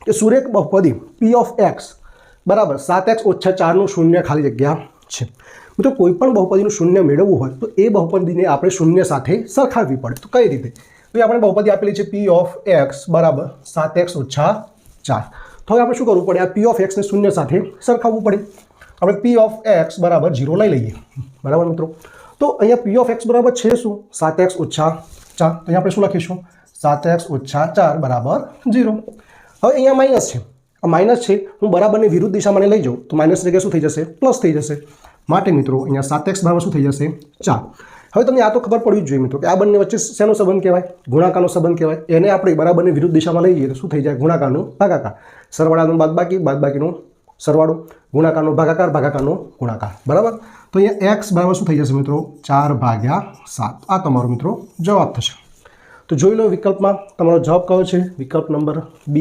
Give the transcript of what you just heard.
કે સુરેખ બહુપદી પી of x બરાબર 7x ઓછા 4નું શૂન્ય ખાલી જગ્યા છે। મિત્રો કોઈ પણ બહુપદીનું શૂન્ય મેળવવું હોય તો એ બહુપદીને આપણે શૂન્ય સાથે સરખાવવી પડે। તો કઈ રીતે? તો આપણે બહુપદી આપેલી છે પી ઓફ એક્સ બરાબર 7x ઓછા 4। તો હવે આપણે શું કરવું પડે? આ પી ઓફ એક્સને શૂન્ય સાથે સરખાવવું પડે। આપણે પી ઓફ એક્સ બરાબર 0 લઈ લઈએ બરાબર મિત્રો। તો અહીંયા પી ઓફ એક્સ બરાબર છે શું? 7x ઓછા 4। તો અહીંયા આપણે શું લખીશું? 7x ઓછા 4 બરાબર 0। હવે અહીંયા માઇનસ છે, આ માઇનસ છે, હું બરાબરની વિરુદ્ધ દિશામાં લઈ જાઉં તો માઇનસ જગ્યાએ શું થઈ જશે? પ્લસ થઈ જશે। માટે મિત્રો અહીંયા 7x બરાબર શું થઈ જશે? 4। હવે તમને આ તો ખબર પડવી જ જોઈએ મિત્રો કે આ બંને વચ્ચે શેનો સંબંધ કહેવાય? ગુણાકારનો સંબંધ કહેવાય। એને આપણે બરાબરની વિરુદ્ધ દિશામાં લઈ જઈએ તો શું થઈ જાય? ગુણાકારનો ભાગાકાર, સરવાળાનો બાદબાકી, બાદબાકીનો સરવાળો, ગુણાકારનો ભાગાકાર, ભાગાકારનો ગુણાકાર બરાબર। તો અહીંયા x બરાબર શું થઈ જશે મિત્રો? 4/7। આ તમારો મિત્રો જવાબ થશે। તો જોઈ લો વિકલ્પમાં તમારો જવાબ કયો છે? વિકલ્પ નંબર બી।